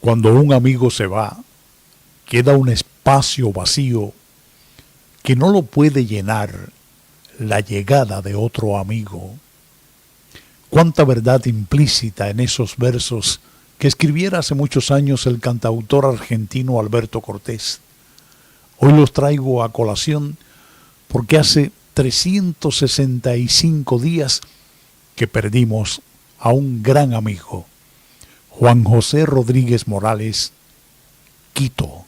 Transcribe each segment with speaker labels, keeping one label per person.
Speaker 1: Cuando un amigo se va, queda un espacio vacío que no lo puede llenar la llegada de otro amigo. Cuánta verdad implícita en esos versos que escribiera hace muchos años el cantautor argentino Alberto Cortés. Hoy los traigo a colación porque hace 365 días que perdimos a un gran amigo, Juan José Rodríguez Morales, Quito.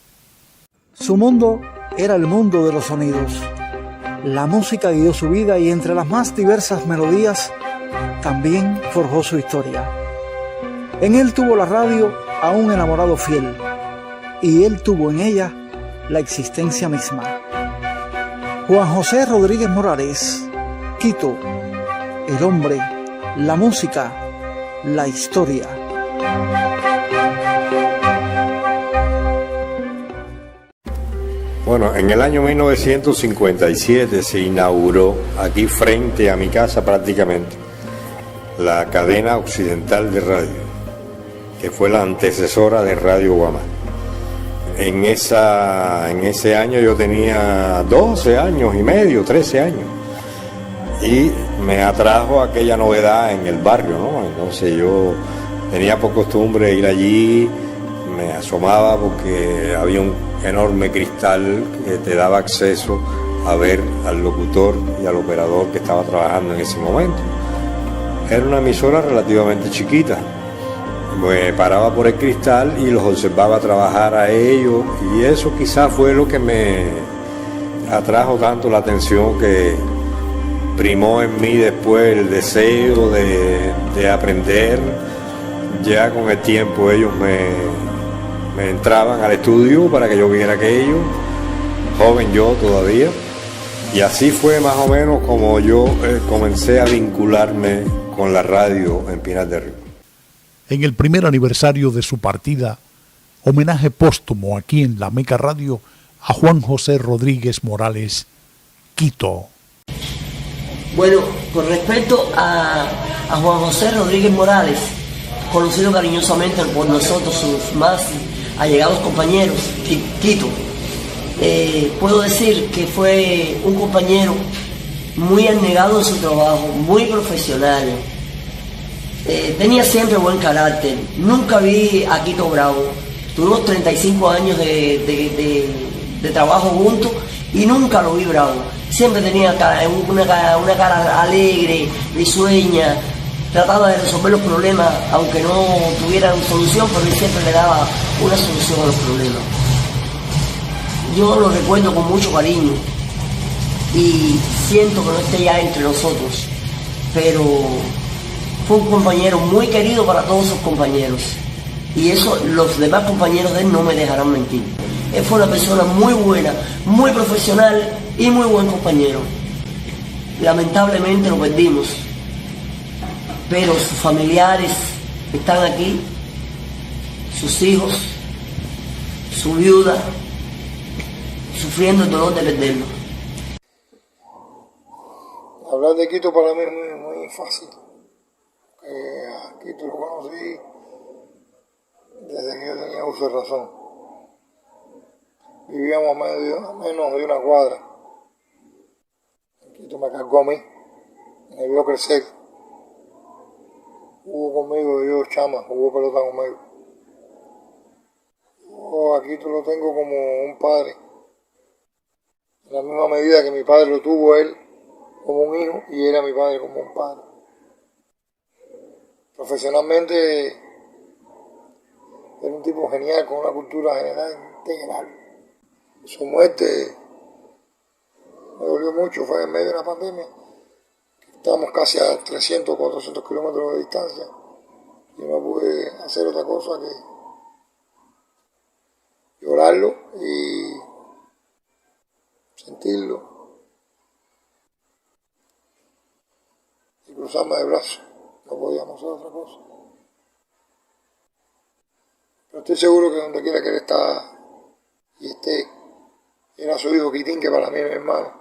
Speaker 2: Su mundo era el mundo de los sonidos. La música guió su vida y entre las más diversas melodías también forjó su historia. En él tuvo la radio a un enamorado fiel y él tuvo en ella la existencia misma. Juan José Rodríguez Morales, Quito, el hombre, la música, la historia.
Speaker 3: Bueno, en el año 1957 se inauguró aquí frente a mi casa prácticamente la cadena occidental de radio, que fue la antecesora de Radio Guamá. En ese año yo tenía 12 años y medio, 13 años, y me atrajo aquella novedad en el barrio, ¿no? Entonces yo tenía por costumbre ir allí, me asomaba porque había un enorme cristal que te daba acceso a ver al locutor y al operador que estaba trabajando en ese momento. Era una emisora relativamente chiquita. Me paraba por el cristal y los observaba trabajar a ellos, y eso quizás fue lo que me atrajo tanto la atención, que primó en mí después el deseo de aprender. Ya con el tiempo ellos me entraban al estudio para que yo viera aquello, joven yo todavía, y así fue más o menos como yo comencé a vincularme con la radio en Pinar del Río.
Speaker 1: En el primer aniversario de su partida, homenaje póstumo aquí en la Meca Radio a Juan José Rodríguez Morales, Quito.
Speaker 4: Bueno, con respecto a Juan José Rodríguez Morales, conocido cariñosamente por nosotros, sus más allegados compañeros, Quito, puedo decir que fue un compañero muy abnegado en su trabajo, muy profesional. Tenía siempre buen carácter. Nunca vi a Quito bravo. Tuvimos 35 años de trabajo juntos y nunca lo vi bravo. Siempre tenía una cara alegre, risueña. Trataba de resolver los problemas, aunque no tuvieran solución, pero él siempre le daba una solución a los problemas. Yo lo recuerdo con mucho cariño y siento que no esté ya entre nosotros, pero fue un compañero muy querido para todos sus compañeros, y eso los demás compañeros de él no me dejarán mentir. Él fue una persona muy buena, muy profesional y muy buen compañero. Lamentablemente lo perdimos, pero sus familiares están aquí, sus hijos, su viuda, sufriendo el dolor de perderlo.
Speaker 5: Hablar de Quito para mí es muy fácil. A Quito lo conocí desde que yo tenía uso de razón. Vivíamos menos de una cuadra. Quito me cargó a mí, me vio crecer. Jugó conmigo, yo chama, jugó pelota conmigo. Yo a Quito lo tengo como un padre. En la misma medida que mi padre lo tuvo él, como un hijo y era mi padre como un padre. Profesionalmente era un tipo genial, con una cultura general integral. Su muerte me dolió mucho, fue en medio de una pandemia. Estábamos casi a 300 o 400 kilómetros de distancia y no pude hacer otra cosa que llorarlo y sentirlo y cruzarme de brazos. No podíamos hacer otra cosa. Pero estoy seguro que donde quiera que él está y esté, era su hijo Quitín, que para mí es mi hermano.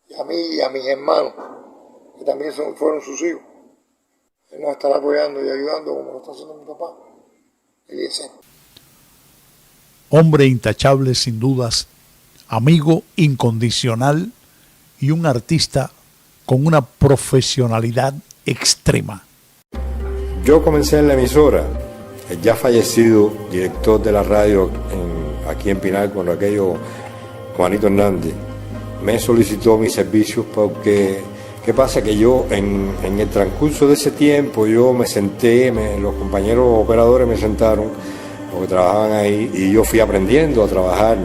Speaker 5: Y a mí y a mis hermanos, que también fueron sus hijos. Él nos estará apoyando y ayudando como lo está haciendo mi papá, Eliezer.
Speaker 1: Hombre intachable sin dudas, amigo incondicional y un artista con una profesionalidad extrema.
Speaker 3: Yo comencé en la emisora, el ya fallecido director de la radio aquí en Pinal, cuando aquello, Juanito Hernández, me solicitó mis servicios porque, ¿qué pasa? Que yo en el transcurso de ese tiempo yo me senté, los compañeros operadores me sentaron, porque trabajaban ahí, y yo fui aprendiendo a trabajar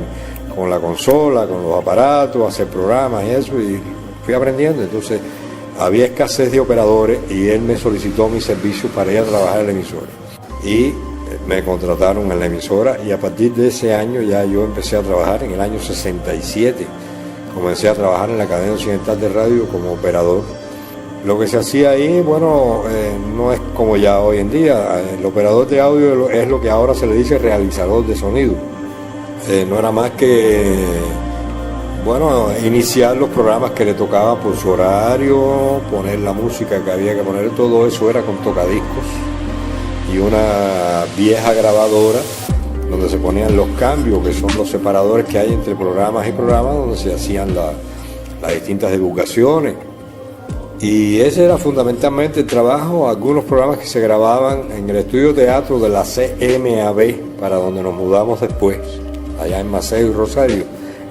Speaker 3: con la consola, con los aparatos, a hacer programas y eso, y fui aprendiendo. Entonces había escasez de operadores y él me solicitó mis servicios para ir a trabajar en la emisora. Y me contrataron en la emisora y a partir de ese año ya yo empecé a trabajar. En el año 67 comencé a trabajar en la cadena occidental de radio como operador. Lo que se hacía ahí, bueno, no es como ya hoy en día. El operador de audio es lo que ahora se le dice realizador de sonido. No era más que, bueno, iniciar los programas que le tocaba por su horario, poner la música que había que poner, todo eso era con tocadiscos y una vieja grabadora donde se ponían los cambios, que son los separadores que hay entre programas y programas, donde se hacían las distintas divulgaciones. Y ese era fundamentalmente el trabajo. Algunos programas que se grababan en el estudio teatro de la CMAB, para donde nos mudamos después, allá en Maceo y Rosario.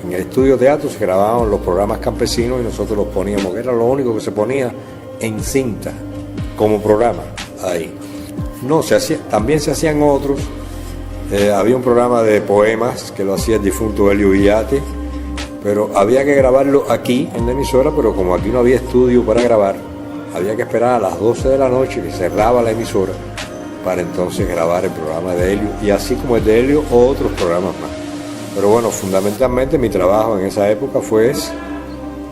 Speaker 3: En el estudio teatro se grababan los programas campesinos y nosotros los poníamos, que era lo único que se ponía en cinta como programa ahí. No, también se hacían otros. Había un programa de poemas que lo hacía el difunto Helio Villate, pero había que grabarlo aquí en la emisora, pero como aquí no había estudio para grabar, había que esperar a las 12 de la noche que cerraba la emisora para entonces grabar el programa de Helio, y así como el de Helio, otros programas más. Pero bueno, fundamentalmente mi trabajo en esa época fue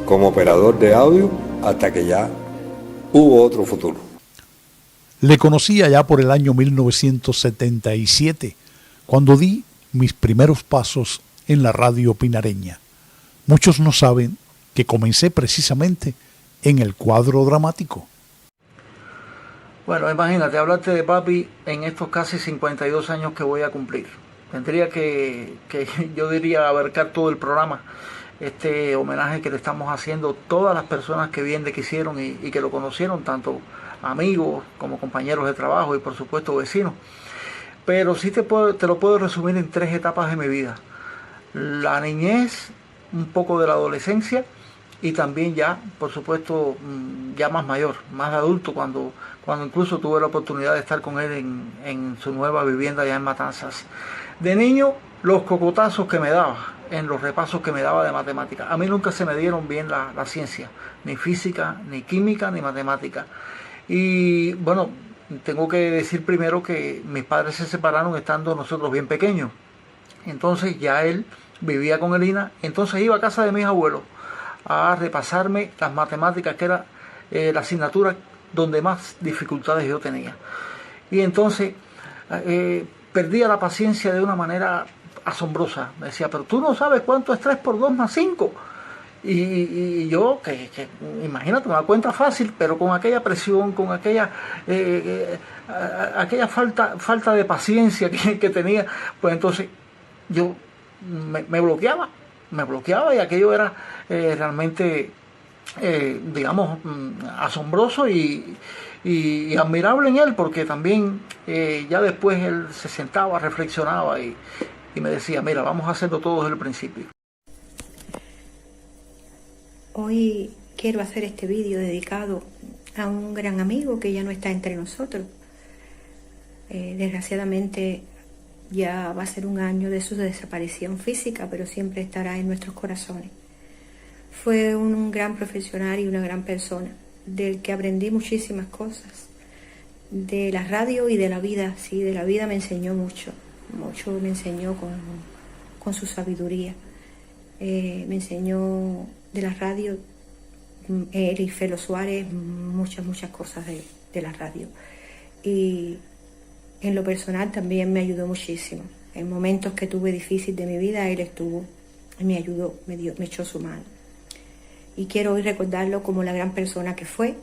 Speaker 3: como operador de audio hasta que ya hubo otro futuro.
Speaker 1: Le conocí allá por el año 1977, cuando di mis primeros pasos en la radio pinareña. Muchos no saben que comencé precisamente en el cuadro dramático.
Speaker 2: Bueno, imagínate, hablarte de papi en estos casi 52 años que voy a cumplir. Tendría que yo diría, abarcar todo el programa, este homenaje que le estamos haciendo todas las personas que bien le quisieron y que lo conocieron, tanto amigos como compañeros de trabajo y por supuesto vecinos. Pero sí te lo puedo resumir en 3 etapas de mi vida. La niñez, un poco de la adolescencia y también ya, por supuesto, ya más mayor, más adulto, cuando incluso tuve la oportunidad de estar con él en su nueva vivienda allá en Matanzas. De niño, los cocotazos que me daba en los repasos que me daba de matemáticas. A mí nunca se me dieron bien la ciencia, ni física, ni química, ni matemática. Y bueno, tengo que decir primero que mis padres se separaron estando nosotros bien pequeños. Entonces ya él vivía con Elina, entonces iba a casa de mis abuelos a repasarme las matemáticas, que era la asignatura donde más dificultades yo tenía. Y entonces perdía la paciencia de una manera asombrosa. Me decía, pero tú no sabes cuánto es 3 por 2 más 5. Y yo, que imagínate, una cuenta fácil, pero con aquella presión, con aquella falta de paciencia que tenía, pues entonces yo me bloqueaba y aquello era realmente, digamos, asombroso y admirable en él, porque también ya después él se sentaba, reflexionaba y me decía, mira, vamos a hacerlo todo desde el principio.
Speaker 6: Hoy quiero hacer este vídeo dedicado a un gran amigo que ya no está entre nosotros. Desgraciadamente ya va a ser un año de su desaparición física, pero siempre estará en nuestros corazones. Fue un gran profesional y una gran persona, del que aprendí muchísimas cosas, de la radio y de la vida. Sí, de la vida me enseñó mucho me enseñó con su sabiduría. Me enseñó de la radio, él y Felo Suárez, muchas cosas de la radio. Y en lo personal también me ayudó muchísimo. En momentos que tuve difíciles de mi vida, él estuvo y me ayudó, me echó su mano. Y quiero hoy recordarlo como la gran persona que fue.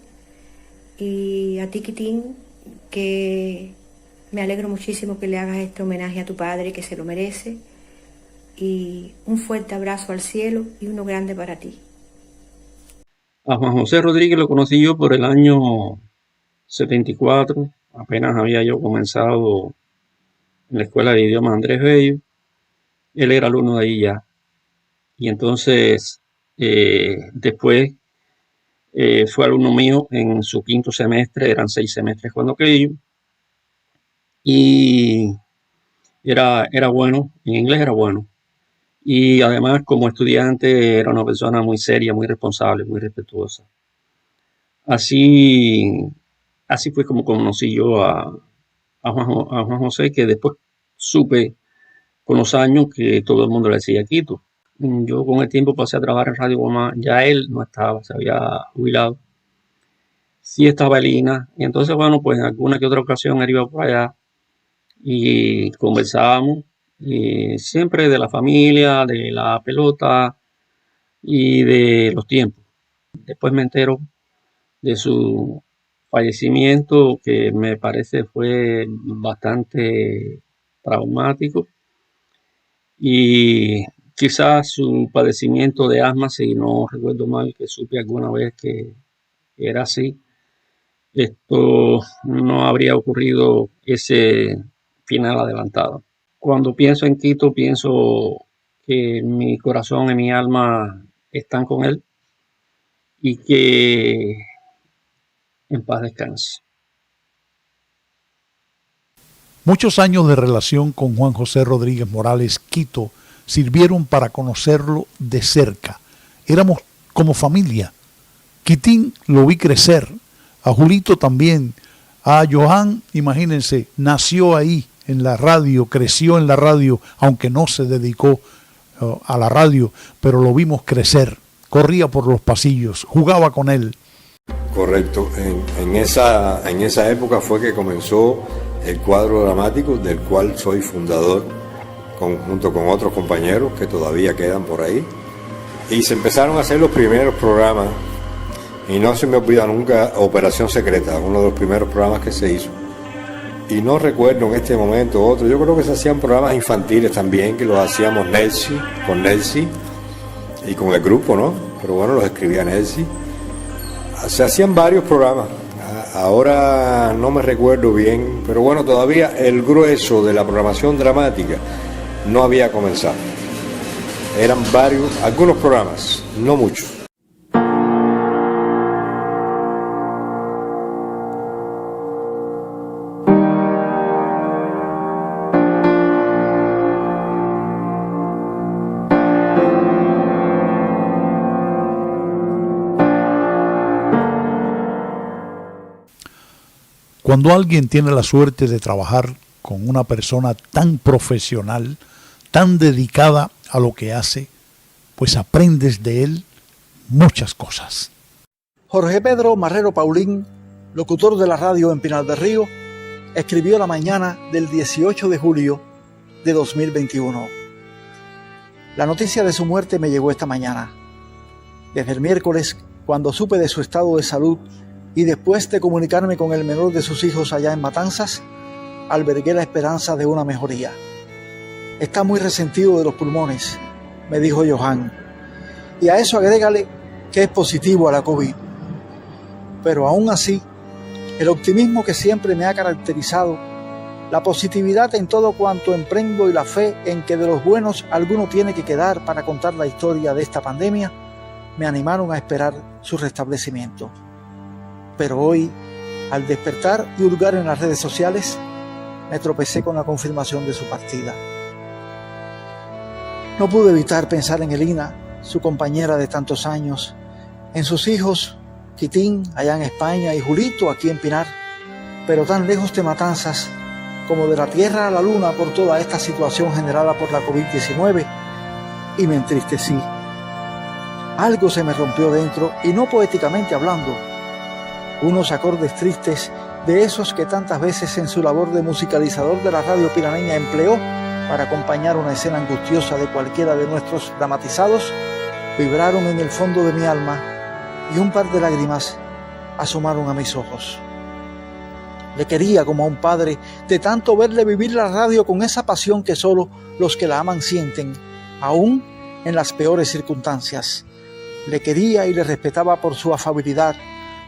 Speaker 6: Y a ti, Quitín, que me alegro muchísimo que le hagas este homenaje a tu padre, que se lo merece. Y un fuerte abrazo al cielo y uno grande para ti.
Speaker 7: A Juan José Rodríguez lo conocí yo por el año 74. Apenas había yo comenzado en la Escuela de Idiomas Andrés Bello. Él era alumno de ahí ya. Y entonces, después fue alumno mío en su 5º semestre. Eran 6 semestres cuando aquello. Y era bueno, en inglés era bueno. Y además, como estudiante, era una persona muy seria, muy responsable, muy respetuosa. Así fue como conocí yo a Juan José, que después supe con los años que todo el mundo le decía Quito. Yo con el tiempo pasé a trabajar en Radio Goma, ya él no estaba, se había jubilado. Sí estaba Elina, y entonces, bueno, pues en alguna que otra ocasión él iba por allá y conversábamos, y siempre de la familia, de la pelota y de los tiempos. Después me entero de su fallecimiento, que me parece fue bastante traumático, y quizás su padecimiento de asma, si no recuerdo mal, que supe alguna vez que era así, esto no habría ocurrido ese final adelantado. Cuando pienso en Quito, pienso que mi corazón y mi alma están con él y que en paz descanse.
Speaker 1: Muchos años de relación con Juan José Rodríguez Morales Quito sirvieron para conocerlo de cerca. Éramos como familia. Quitín lo vi crecer, a Julito también, a Johan, imagínense, nació ahí en la radio, creció en la radio, aunque no se dedicó a la radio, pero lo vimos crecer, corría por los pasillos, jugaba con él.
Speaker 3: Correcto, en esa época fue que comenzó el cuadro dramático, del cual soy fundador, junto con otros compañeros que todavía quedan por ahí, y se empezaron a hacer los primeros programas, y no se me olvida nunca Operación Secreta, uno de los primeros programas que se hizo. Y no recuerdo en este momento otro, yo creo que se hacían programas infantiles también, que los hacíamos con Nelsi y con el grupo, ¿no? Pero bueno, los escribía Nelsi. Se hacían varios programas, ahora no me recuerdo bien, pero bueno, todavía el grueso de la programación dramática no había comenzado. Eran algunos programas, no muchos.
Speaker 1: Cuando alguien tiene la suerte de trabajar con una persona tan profesional, tan dedicada a lo que hace, pues aprendes de él muchas cosas.
Speaker 2: Jorge Pedro Marrero Paulín, locutor de la radio en Pinar del Río, escribió la mañana del 18 de julio de 2021. La noticia de su muerte me llegó esta mañana. Desde el miércoles, cuando supe de su estado de salud, y después de comunicarme con el menor de sus hijos allá en Matanzas, albergué la esperanza de una mejoría. Está muy resentido de los pulmones, me dijo Johan, y a eso agrégale que es positivo a la COVID. Pero aún así, el optimismo que siempre me ha caracterizado, la positividad en todo cuanto emprendo y la fe en que de los buenos alguno tiene que quedar para contar la historia de esta pandemia, me animaron a esperar su restablecimiento. Pero hoy, al despertar y hurgar en las redes sociales, me tropecé con la confirmación de su partida. No pude evitar pensar en Elina, su compañera de tantos años, en sus hijos, Quitín, allá en España, y Julito, aquí en Pinar, pero tan lejos de Matanzas, como de la tierra a la luna por toda esta situación generada por la COVID-19, y me entristecí. Algo se me rompió dentro, y no poéticamente hablando. Unos acordes tristes de esos que tantas veces en su labor de musicalizador de la radio piraneña empleó para acompañar una escena angustiosa de cualquiera de nuestros dramatizados, vibraron en el fondo de mi alma y un par de lágrimas asomaron a mis ojos. Le quería como a un padre, de tanto verle vivir la radio con esa pasión que solo los que la aman sienten, aún en las peores circunstancias. Le quería y le respetaba por su afabilidad,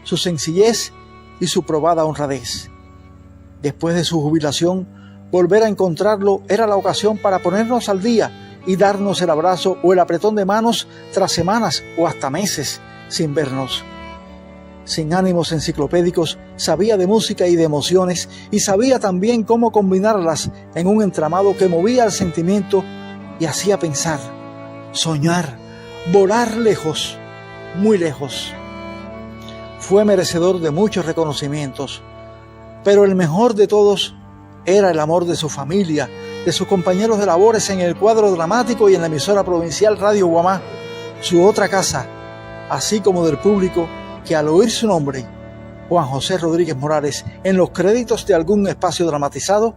Speaker 2: su sencillez y su probada honradez. Después de su jubilación, volver a encontrarlo era la ocasión para ponernos al día y darnos el abrazo o el apretón de manos tras semanas o hasta meses sin vernos. Sin ánimos enciclopédicos, sabía de música y de emociones y sabía también cómo combinarlas en un entramado que movía el sentimiento y hacía pensar, soñar, volar lejos, muy lejos. Fue merecedor de muchos reconocimientos, pero el mejor de todos era el amor de su familia, de sus compañeros de labores en el cuadro dramático y en la emisora provincial Radio Guamá, su otra casa, así como del público que al oír su nombre, Juan José Rodríguez Morales, en los créditos de algún espacio dramatizado,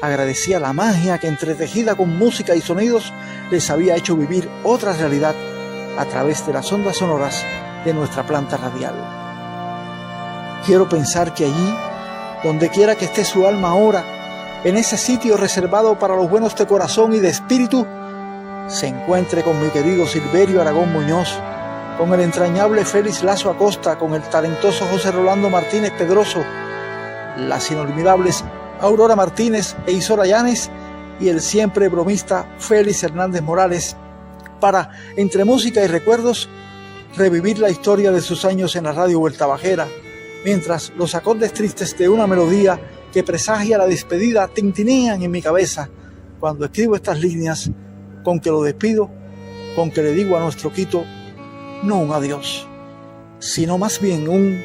Speaker 2: agradecía la magia que entretejida con música y sonidos les había hecho vivir otra realidad a través de las ondas sonoras de nuestra planta radial. Quiero pensar que allí, donde quiera que esté su alma ahora, en ese sitio reservado para los buenos de corazón y de espíritu, se encuentre con mi querido Silverio Aragón Muñoz, con el entrañable Félix Lazo Acosta, con el talentoso José Rolando Martínez Pedroso, las inolvidables Aurora Martínez e Isora Llanes y el siempre bromista Félix Hernández Morales, para, entre música y recuerdos, revivir la historia de sus años en la radio Vuelta Bajera, mientras los acordes tristes de una melodía que presagia la despedida tintinean en mi cabeza cuando escribo estas líneas, con que lo despido, con que le digo a nuestro Quito, no un adiós, sino más bien un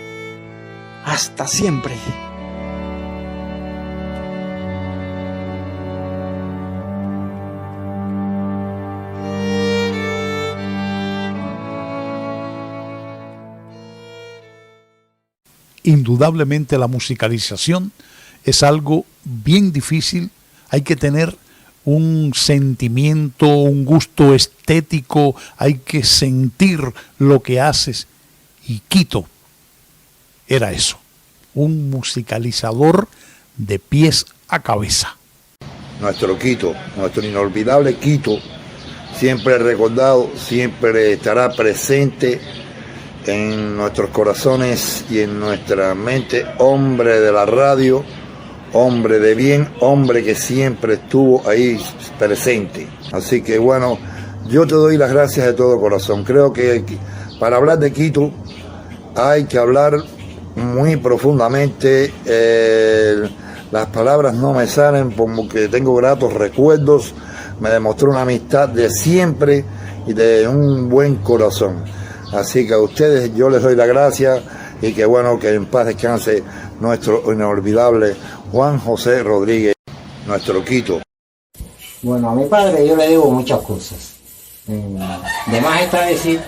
Speaker 2: hasta siempre.
Speaker 1: Indudablemente la musicalización es algo bien difícil, hay que tener un sentimiento, un gusto estético, hay que sentir lo que haces. Y Quito era eso, un musicalizador de pies a cabeza.
Speaker 5: Nuestro Quito, nuestro inolvidable Quito, siempre recordado, siempre estará presente en nuestros corazones y en nuestra mente, hombre de la radio, hombre de bien, hombre que siempre estuvo ahí presente. Así que bueno, yo te doy las gracias de todo corazón. Creo que para hablar de Quito hay que hablar muy profundamente. Las palabras no me salen porque tengo gratos recuerdos. Me demostró una amistad de siempre y de un buen corazón. Así que a ustedes yo les doy las gracias y que bueno, que en paz descanse nuestro inolvidable Juan José Rodríguez, nuestro Quito.
Speaker 8: Bueno, a mi padre yo le debo muchas cosas. De más está decir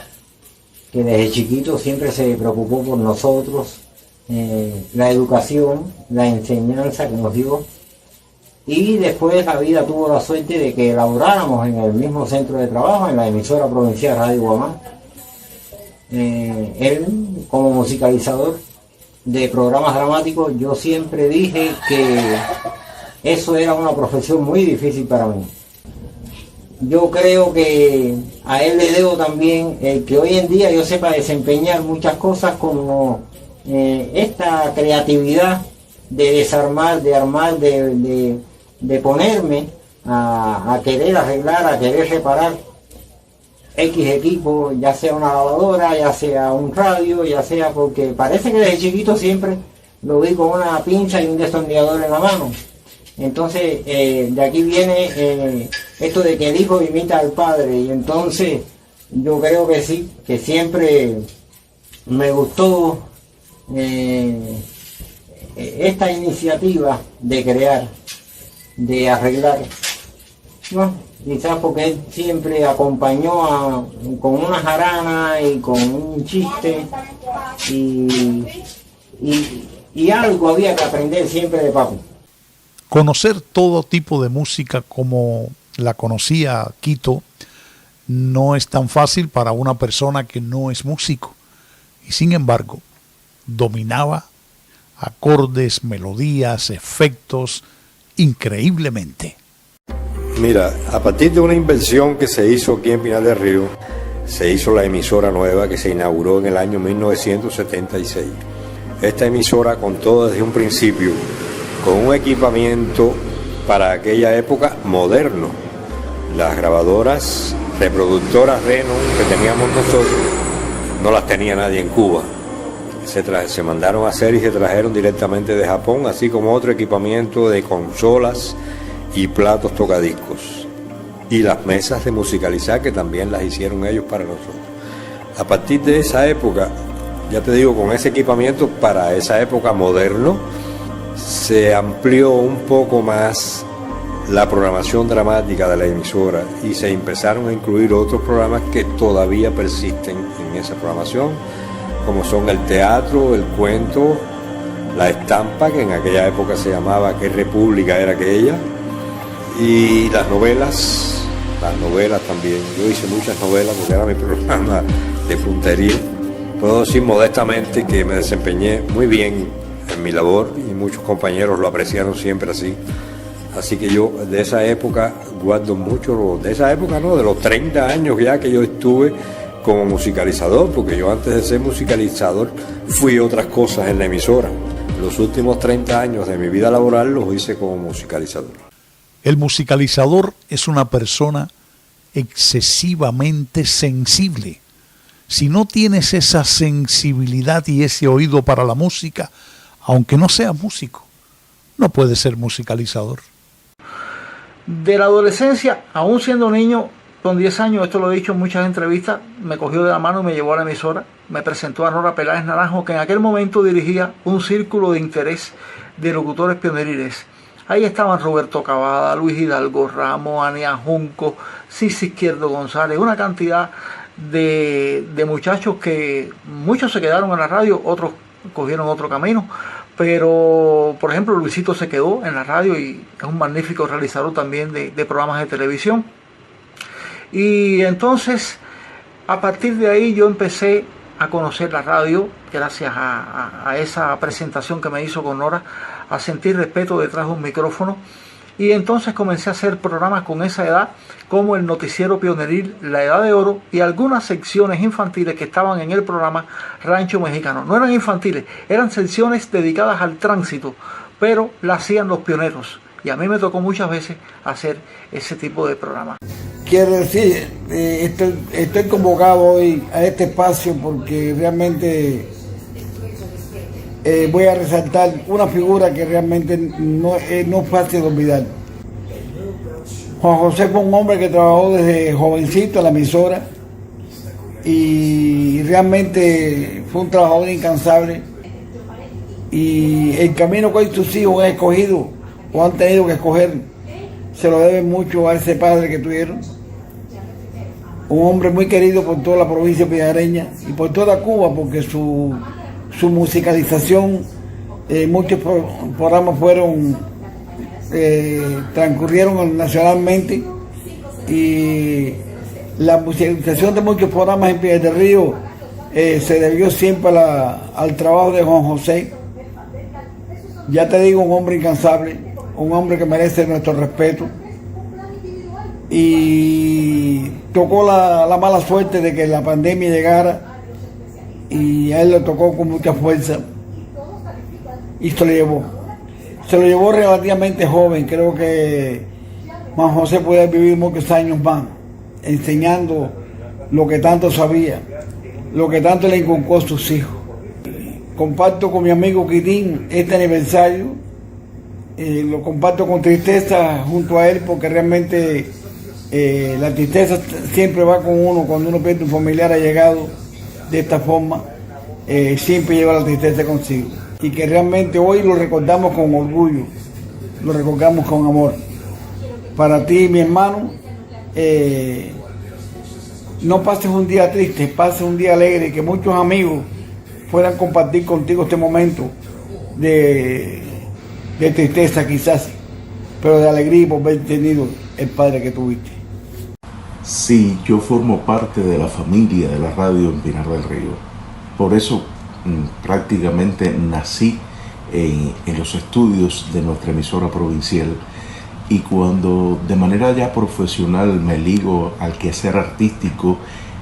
Speaker 8: que desde chiquito siempre se preocupó por nosotros, la educación, la enseñanza, como os digo, y después la vida tuvo la suerte de que laboráramos en el mismo centro de trabajo, en la emisora provincial Radio Guamá. Él, como musicalizador de programas dramáticos, yo siempre dije que eso era una profesión muy difícil para mí. Yo creo que a él le debo también que hoy en día yo sepa desempeñar muchas cosas como esta creatividad de desarmar, de armar, de ponerme a querer arreglar, a querer reparar X equipo, ya sea una lavadora, ya sea un radio, ya sea, porque parece que desde chiquito siempre lo vi con una pinza y un destornillador en la mano. Entonces, de aquí viene esto de que el hijo imita al padre, y entonces yo creo que sí, que siempre me gustó esta iniciativa de crear, de arreglar, ¿no? Quizás porque él siempre acompañó con una jarana y con un chiste y algo había que aprender siempre de Papo.
Speaker 1: Conocer todo tipo de música como la conocía Quito no es tan fácil para una persona que no es músico, y sin embargo dominaba acordes, melodías, efectos increíblemente.
Speaker 3: Mira, a partir de una inversión que se hizo aquí en Pinar del Río, se hizo la emisora nueva que se inauguró en el año 1976. Esta emisora contó desde un principio con un equipamiento para aquella época moderno. Las grabadoras, reproductoras Renon que teníamos nosotros, no las tenía nadie en Cuba. Se mandaron a hacer y se trajeron directamente de Japón, así como otro equipamiento de consolas y platos tocadiscos, y las mesas de musicalizar que también las hicieron ellos para nosotros. A partir de esa época, ya te digo, con ese equipamiento para esa época moderno, se amplió un poco más la programación dramática de la emisora y se empezaron a incluir otros programas que todavía persisten en esa programación, como son el teatro, el cuento, la estampa, que en aquella época se llamaba ¿Qué República era aquella? Y las novelas también. Yo hice muchas novelas porque era mi programa de puntería. Puedo decir modestamente que me desempeñé muy bien en mi labor y muchos compañeros lo apreciaron siempre así. Así que yo de esa época guardo mucho, de esa época no, de los 30 años ya que yo estuve como musicalizador, porque yo antes de ser musicalizador fui otras cosas en la emisora. Los últimos 30 años de mi vida laboral los hice como musicalizador.
Speaker 1: El musicalizador es una persona excesivamente sensible. Si no tienes esa sensibilidad y ese oído para la música, aunque no seas músico, no puedes ser musicalizador.
Speaker 2: De la adolescencia, aún siendo niño, con 10 años, esto lo he dicho en muchas entrevistas, me cogió de la mano y me llevó a la emisora, me presentó a Nora Peláez Naranjo, que en aquel momento dirigía un círculo de interés de locutores pioneriles. Ahí estaban Roberto Cavada, Luis Hidalgo Ramos, Ania Junco, Cici Izquierdo González, una cantidad de muchachos que muchos se quedaron en la radio, otros cogieron otro camino, pero por ejemplo Luisito se quedó en la radio y es un magnífico realizador también de programas de televisión. Y entonces a partir de ahí yo empecé a conocer la radio gracias a esa presentación que me hizo con Nora, a sentir respeto detrás de un micrófono, y entonces comencé a hacer programas con esa edad, como el noticiero pioneril La Edad de Oro y algunas secciones infantiles que estaban en el programa Rancho Mexicano. No eran infantiles, eran secciones dedicadas al tránsito, pero la hacían los pioneros, y a mí me tocó muchas veces hacer ese tipo de programas.
Speaker 5: Quiero decir, estoy convocado hoy a este espacio porque realmente voy a resaltar una figura que realmente no es fácil de olvidar. Juan José fue un hombre que trabajó desde jovencito en la emisora y realmente fue un trabajador incansable, y el camino que hoy sus hijos han escogido o han tenido que escoger se lo debe mucho a ese padre que tuvieron. Un hombre muy querido por toda la provincia pinareña y por toda Cuba, porque su musicalización, muchos programas transcurrieron nacionalmente, y la musicalización de muchos programas en Pinar del Río se debió siempre al trabajo de Juan José. Ya te digo, un hombre incansable, un hombre que merece nuestro respeto, y tocó la mala suerte de que la pandemia llegara y a él le tocó con mucha fuerza y se lo llevó relativamente joven. Creo que Juan José puede vivir muchos años más enseñando lo que tanto sabía, lo que tanto le inculcó a sus hijos. Comparto con mi amigo Quitín este aniversario, lo comparto con tristeza junto a él, porque realmente la tristeza siempre va con uno cuando uno pierde un familiar allegado de esta forma, siempre lleva la tristeza consigo. Y que realmente hoy lo recordamos con orgullo, lo recordamos con amor. Para ti, mi hermano, no pases un día triste, pases un día alegre, que muchos amigos puedan compartir contigo este momento de tristeza quizás, pero de alegría por haber tenido el padre que tuviste.
Speaker 9: Sí, yo formo parte de la familia de la radio en Pinar del Río. Por eso prácticamente nací en los estudios de nuestra emisora provincial, y cuando de manera ya profesional me ligo al quehacer artístico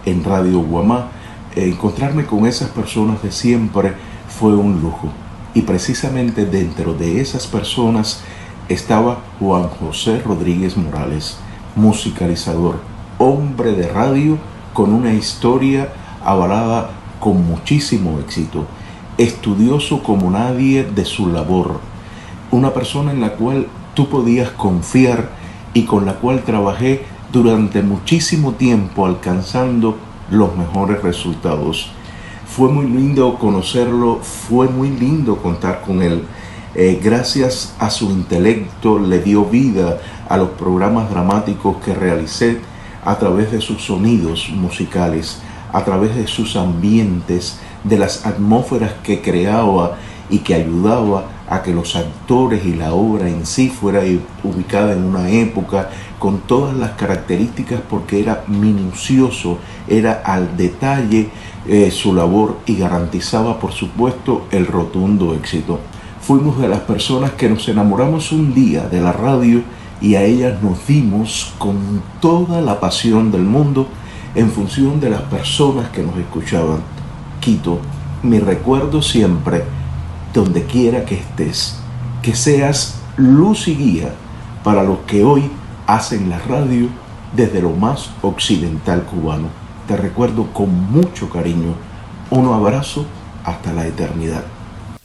Speaker 9: en Radio Guamá, encontrarme con esas personas de siempre fue un lujo. Y precisamente dentro de esas personas estaba Juan José Rodríguez Morales, musicalizador, hombre de radio con una historia avalada con muchísimo éxito, estudioso como nadie de su labor, una persona en la cual tú podías confiar y con la cual trabajé durante muchísimo tiempo alcanzando los mejores resultados. Fue muy lindo conocerlo, fue muy lindo contar con él. Gracias a su intelecto le dio vida a los programas dramáticos que realicé a través de sus sonidos musicales, a través de sus ambientes, de las atmósferas que creaba y que ayudaba a que los actores y la obra en sí fuera ubicada en una época con todas las características, porque era minucioso, era al detalle su labor, y garantizaba por supuesto el rotundo éxito. Fuimos de las personas que nos enamoramos un día de la radio y a ellas nos dimos con toda la pasión del mundo en función de las personas que nos escuchaban. Quito, mi recuerdo siempre, donde quiera que estés, que seas luz y guía para los que hoy hacen la radio desde lo más occidental cubano. Te recuerdo con mucho cariño. Un abrazo hasta la eternidad.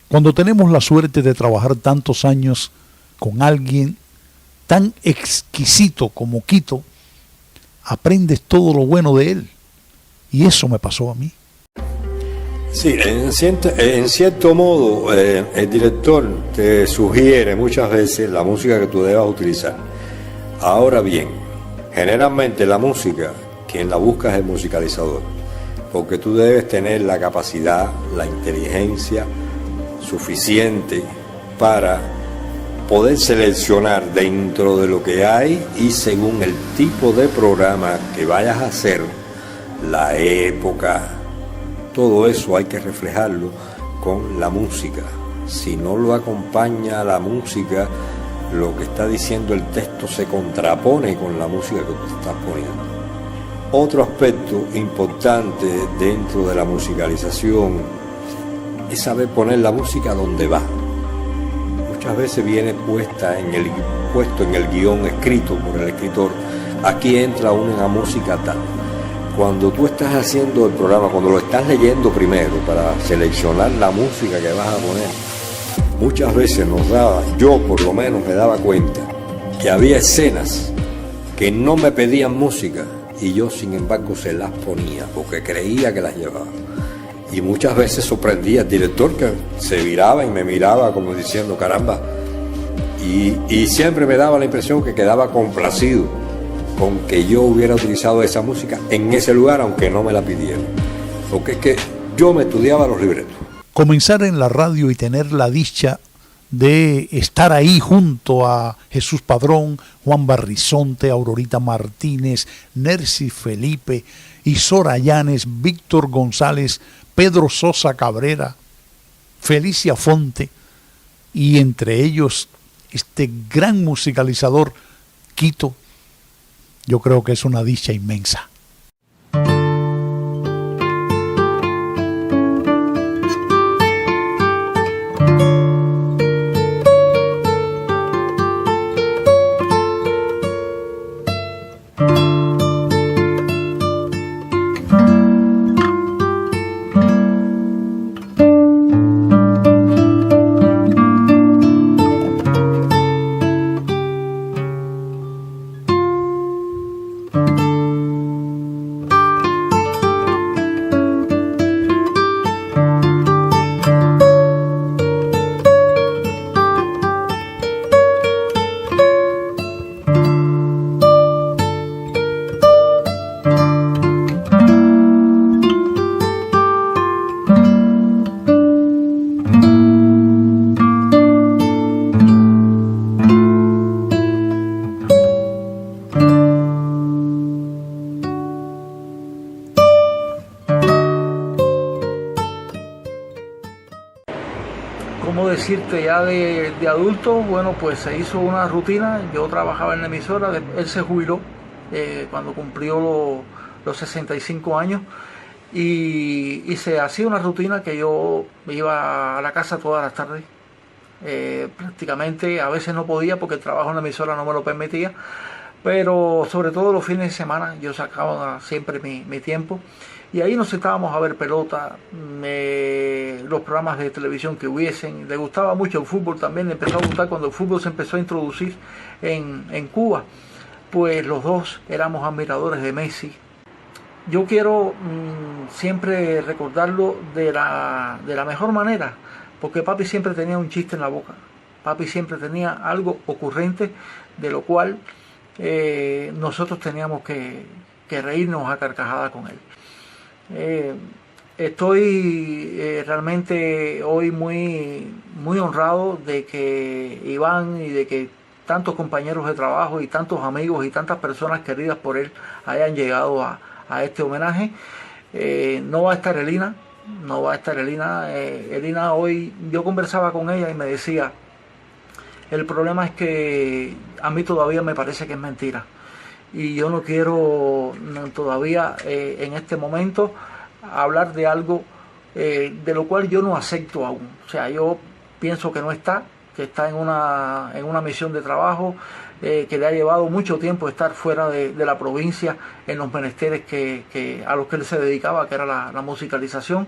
Speaker 1: Cuando tenemos la suerte de trabajar tantos años con alguien tan exquisito como Quito, aprendes todo lo bueno de él. Y eso me pasó a mí.
Speaker 3: Sí, en cierto modo, el director te sugiere muchas veces la música que tú debas utilizar. Ahora bien, generalmente la música, quien la busca es el musicalizador, porque tú debes tener la capacidad, la inteligencia suficiente para poder seleccionar dentro de lo que hay y según el tipo de programa que vayas a hacer, la época, todo eso hay que reflejarlo con la música. Si no lo acompaña la música, lo que está diciendo el texto se contrapone con la música que tú estás poniendo. Otro aspecto importante dentro de la musicalización es saber poner la música donde va. Muchas veces viene puesto en el guión escrito por el escritor. Aquí entra una música tal. Cuando tú estás haciendo el programa, cuando lo estás leyendo primero para seleccionar la música que vas a poner, muchas veces yo por lo menos me daba cuenta que había escenas que no me pedían música y yo sin embargo se las ponía porque creía que las llevaba. Y muchas veces sorprendía al director, que se viraba y me miraba como diciendo caramba, y siempre me daba la impresión que quedaba complacido con que yo hubiera utilizado esa música en ese lugar, aunque no me la pidieron, porque es que yo me estudiaba los libretos.
Speaker 1: Comenzar en la radio y tener la dicha de estar ahí junto a Jesús Padrón, Juan Barrizonte, Aurorita Martínez, Nercy Felipe, Isora Llanes, Víctor González, Pedro Sosa Cabrera, Felicia Fonte, y entre ellos este gran musicalizador Quito, yo creo que es una dicha inmensa.
Speaker 2: ¿cómo decirte? Ya de adulto, bueno, pues se hizo una rutina. Yo trabajaba en la emisora, él se jubiló cuando cumplió los 65 años y se hacía una rutina que yo iba a la casa todas las tardes. Prácticamente, a veces no podía porque el trabajo en la emisora no me lo permitía, pero sobre todo los fines de semana yo sacaba siempre mi tiempo y ahí nos sentábamos a ver pelota, los programas de televisión que hubiesen. Le gustaba mucho el fútbol también, le empezó a gustar cuando el fútbol se empezó a introducir en Cuba, pues los dos éramos admiradores de Messi. Yo quiero siempre recordarlo de la mejor manera, porque papi siempre tenía un chiste en la boca, papi siempre tenía algo ocurrente de lo cual nosotros teníamos que reírnos a carcajadas con él. Estoy realmente hoy muy honrado de que Iván y de que tantos compañeros de trabajo y tantos amigos y tantas personas queridas por él hayan llegado a este homenaje. No va a estar Elina. Elina hoy, yo conversaba con ella y me decía, el problema es que a mí todavía me parece que es mentira y yo no quiero todavía en este momento hablar de algo de lo cual yo no acepto aún. O sea, yo pienso que no está, que está en una misión de trabajo, que le ha llevado mucho tiempo estar fuera de la provincia en los menesteres a los que él se dedicaba, que era la musicalización.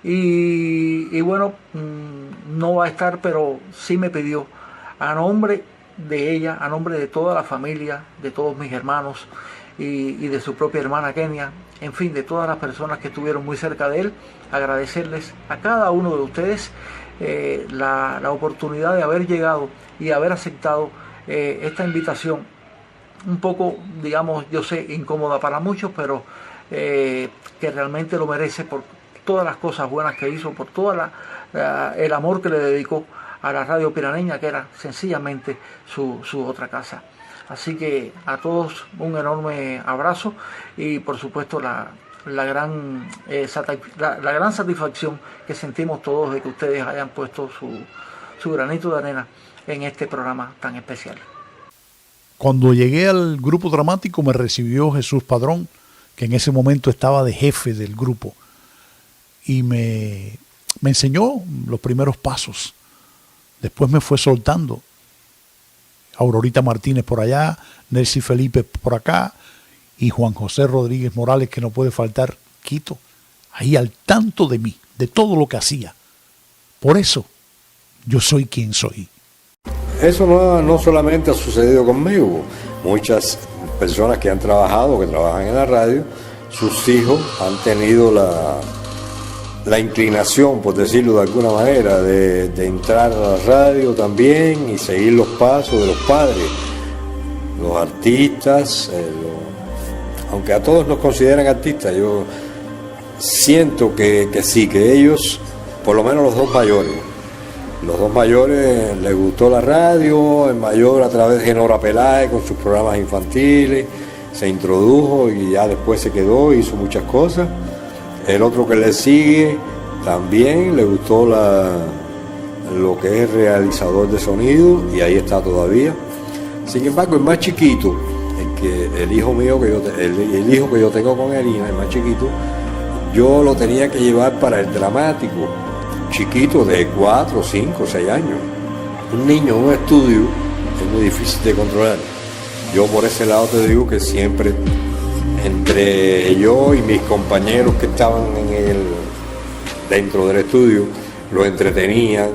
Speaker 2: Y bueno, no va a estar, pero sí me pidió, a nombre de ella, a nombre de toda la familia, de todos mis hermanos y de su propia hermana Kenia, en fin, de todas las personas que estuvieron muy cerca de él, agradecerles a cada uno de ustedes la oportunidad de haber llegado y haber aceptado esta invitación, un poco, digamos, yo sé, incómoda para muchos, pero que realmente lo merece por todas las cosas buenas que hizo, por todo el amor que le dedicó a la radio piraneña, que era sencillamente su otra casa. Así que a todos un enorme abrazo y por supuesto la gran satisfacción que sentimos todos de que ustedes hayan puesto su granito de arena en este programa tan especial.
Speaker 1: Cuando llegué al grupo dramático me recibió Jesús Padrón, que en ese momento estaba de jefe del grupo, y me enseñó los primeros pasos. Después me fue soltando. Aurorita Martínez por allá, Nelcy Felipe por acá y Juan José Rodríguez Morales, que no puede faltar, Quito, ahí al tanto de mí, de todo lo que hacía. Por eso yo soy quien soy.
Speaker 3: Eso no solamente ha sucedido conmigo. Muchas personas que han trabajado, que trabajan en la radio, sus hijos han tenido la inclinación, por decirlo de alguna manera, de entrar a la radio también y seguir los pasos de los padres, los artistas, aunque a todos nos consideran artistas, yo siento que sí, que ellos, por lo menos los dos mayores les gustó la radio, el mayor a través de Genora Peláez con sus programas infantiles, se introdujo y ya después se quedó, hizo muchas cosas. El otro que le sigue también le gustó lo que es realizador de sonido y ahí está todavía. Sin embargo, el más chiquito, el hijo mío el hijo que yo tengo con Elina, el más chiquito, yo lo tenía que llevar para el dramático, chiquito de 4, 5, 6 años. Un niño en un estudio es muy difícil de controlar. Yo por ese lado te digo que siempre entre yo y mis compañeros que estaban dentro del estudio, lo entretenían,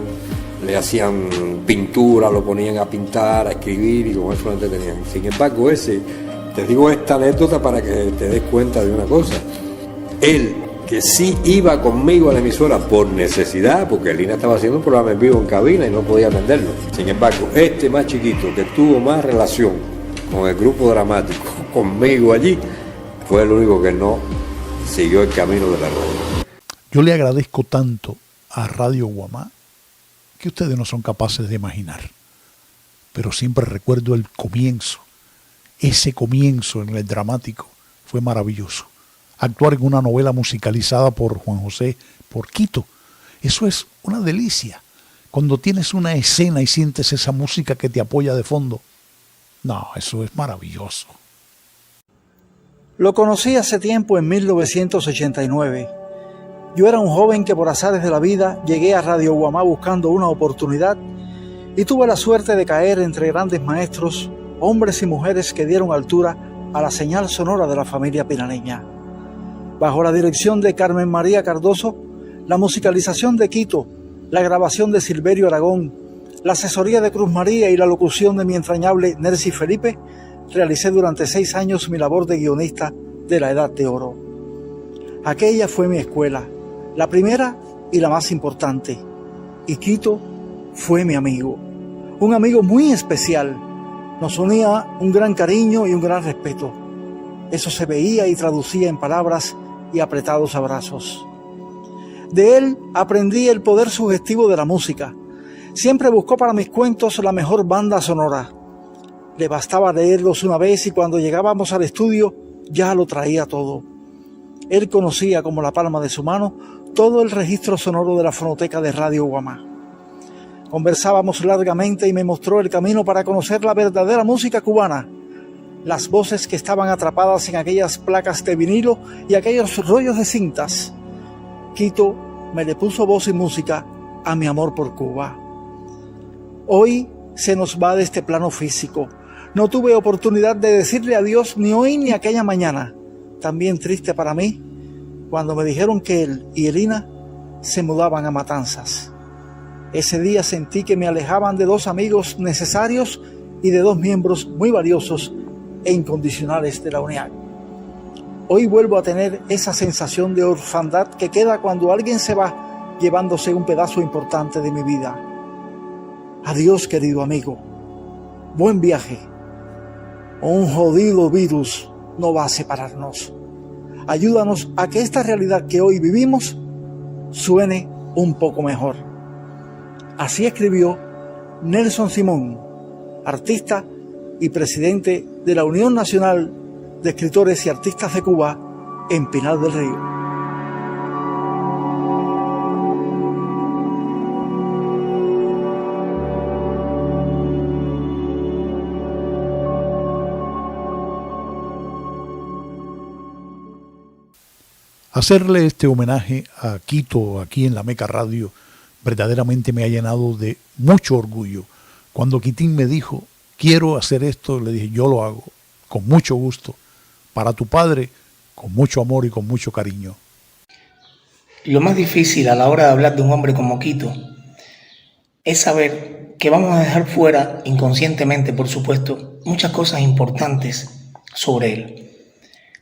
Speaker 3: le hacían pintura, lo ponían a pintar, a escribir y con eso lo entretenían. Sin embargo, te digo esta anécdota para que te des cuenta de una cosa. Él, que sí iba conmigo a la emisora por necesidad, porque Elina estaba haciendo un programa en vivo en cabina y no podía atenderlo. Sin embargo, este más chiquito, que tuvo más relación con el grupo dramático, conmigo allí, fue el único que no siguió el camino de la radio.
Speaker 1: Yo le agradezco tanto a Radio Guamá que ustedes no son capaces de imaginar. Pero siempre recuerdo el comienzo. Ese comienzo en el dramático fue maravilloso. Actuar en una novela musicalizada por Juan José, por Quito, eso es una delicia. Cuando tienes una escena y sientes esa música que te apoya de fondo. No, eso es maravilloso.
Speaker 2: Lo conocí hace tiempo, en 1989. Yo era un joven que por azares de la vida llegué a Radio Guamá buscando una oportunidad y tuve la suerte de caer entre grandes maestros, hombres y mujeres que dieron altura a la señal sonora de la familia pinareña. Bajo la dirección de Carmen María Cardoso, la musicalización de Quito, la grabación de Silverio Aragón, la asesoría de Cruz María y la locución de mi entrañable Nercy Felipe, realicé durante 6 años mi labor de guionista de la Edad de Oro. Aquella fue mi escuela, la primera y la más importante, y Quito fue mi amigo, un amigo muy especial. Nos unía un gran cariño y un gran respeto. Eso se veía y traducía en palabras y apretados abrazos. De él aprendí el poder sugestivo de la música. Siempre buscó para mis cuentos la mejor banda sonora. Le bastaba leerlos una vez y cuando llegábamos al estudio ya lo traía todo. Él conocía como la palma de su mano todo el registro sonoro de la fonoteca de Radio Guamá. Conversábamos largamente y me mostró el camino para conocer la verdadera música cubana, las voces que estaban atrapadas en aquellas placas de vinilo y aquellos rollos de cintas. Quito me le puso voz y música a mi amor por Cuba. Hoy se nos va de este plano físico. No tuve oportunidad de decirle adiós ni hoy ni aquella mañana. También triste para mí cuando me dijeron que él y Elina se mudaban a Matanzas. Ese día sentí que me alejaban de 2 amigos necesarios y de 2 miembros muy valiosos e incondicionales de la UNIAC. Hoy vuelvo a tener esa sensación de orfandad que queda cuando alguien se va llevándose un pedazo importante de mi vida. Adiós, querido amigo. Buen viaje. Un jodido virus no va a separarnos. Ayúdanos a que esta realidad que hoy vivimos suene un poco mejor. Así escribió Nelson Simón, artista y presidente de la Unión Nacional de Escritores y Artistas de Cuba en Pinar del Río.
Speaker 1: Hacerle este homenaje a Quito aquí en la Meca Radio verdaderamente me ha llenado de mucho orgullo. Cuando Quitín me dijo, quiero hacer esto, le dije, yo lo hago, con mucho gusto, para tu padre, con mucho amor y con mucho cariño.
Speaker 10: Lo más difícil a la hora de hablar de un hombre como Quito es saber que vamos a dejar fuera, inconscientemente por supuesto, muchas cosas importantes sobre él.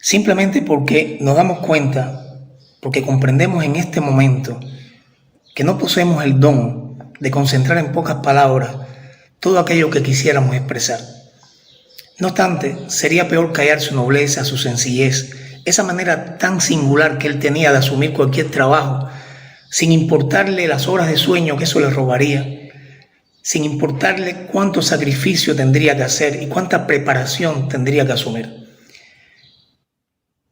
Speaker 10: Simplemente porque nos damos cuenta, porque comprendemos en este momento que no poseemos el don de concentrar en pocas palabras todo aquello que quisiéramos expresar. No obstante, sería peor callar su nobleza, su sencillez, esa manera tan singular que él tenía de asumir cualquier trabajo, sin importarle las horas de sueño que eso le robaría, sin importarle cuánto sacrificio tendría que hacer y cuánta preparación tendría que asumir.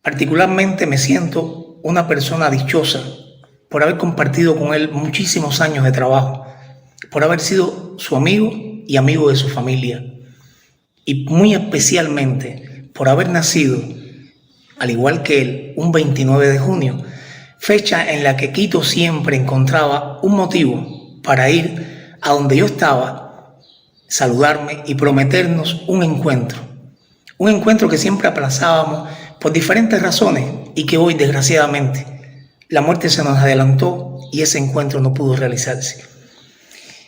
Speaker 10: Particularmente me siento una persona dichosa por haber compartido con él muchísimos años de trabajo, por haber sido su amigo y amigo de su familia, y muy especialmente por haber nacido, al igual que él, un 29 de junio, fecha en la que Quito siempre encontraba un motivo para ir a donde yo estaba, saludarme y prometernos un encuentro que siempre aplazábamos por diferentes razones y que hoy, desgraciadamente, la muerte se nos adelantó y ese encuentro no pudo realizarse.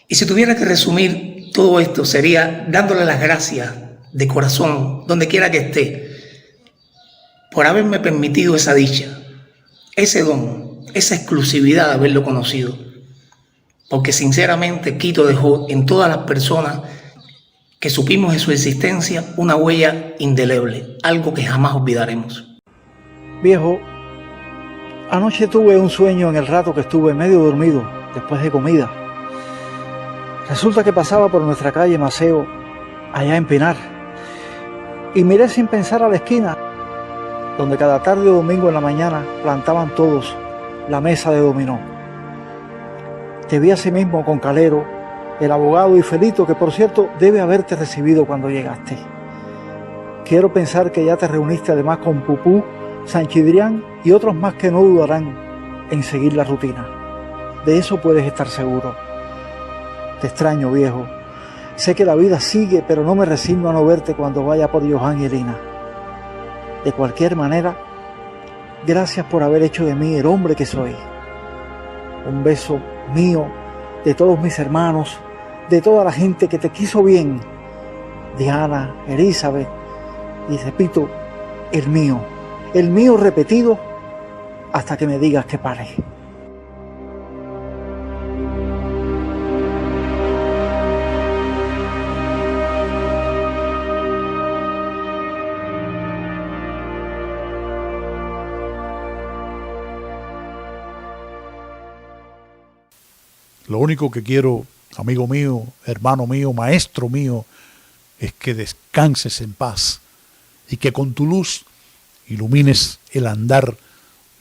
Speaker 10: Y si tuviera que resumir todo esto, sería dándole las gracias de corazón, donde quiera que esté, por haberme permitido esa dicha, ese don, esa exclusividad de haberlo conocido. Porque sinceramente Quito dejó en todas las personas que supimos de su existencia una huella indeleble, algo que jamás olvidaremos.
Speaker 2: Viejo, anoche tuve un sueño en el rato que estuve medio dormido, después de comida. Resulta que pasaba por nuestra calle Maceo, allá en Pinar, y miré sin pensar a la esquina, donde cada tarde o domingo en la mañana plantaban todos la mesa de dominó. Te vi asimismo con Calero, el abogado, y Felito, que por cierto debe haberte recibido cuando llegaste. Quiero pensar que ya te reuniste además con Pupú, Sanchidrián y otros más que no dudarán en seguir la rutina. De eso puedes estar seguro. Te extraño, viejo. Sé que la vida sigue, pero no me resigno a no verte cuando vaya por Johan y Elina. De cualquier manera, gracias por haber hecho de mí el hombre que soy. Un beso mío, de todos mis hermanos, de toda la gente que te quiso bien. Diana, Elizabeth, y repito, el mío repetido hasta que me digas que pare.
Speaker 1: Lo único que quiero, amigo mío, hermano mío, maestro mío, es que descanses en paz y que con tu luz ilumines el andar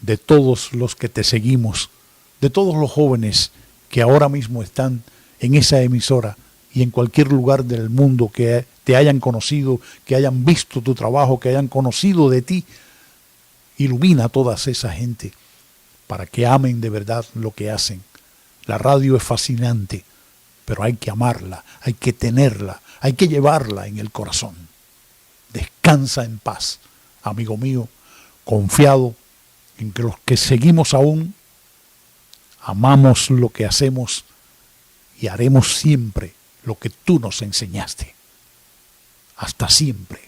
Speaker 1: de todos los que te seguimos, de todos los jóvenes que ahora mismo están en esa emisora y en cualquier lugar del mundo que te hayan conocido, que hayan visto tu trabajo, que hayan conocido de ti. Ilumina a toda esa gente para que amen de verdad lo que hacen. La radio es fascinante, pero hay que amarla, hay que tenerla, hay que llevarla en el corazón. Descansa en paz, amigo mío, confiado en que los que seguimos aún amamos lo que hacemos y haremos siempre lo que tú nos enseñaste. Hasta siempre.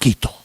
Speaker 1: Quito.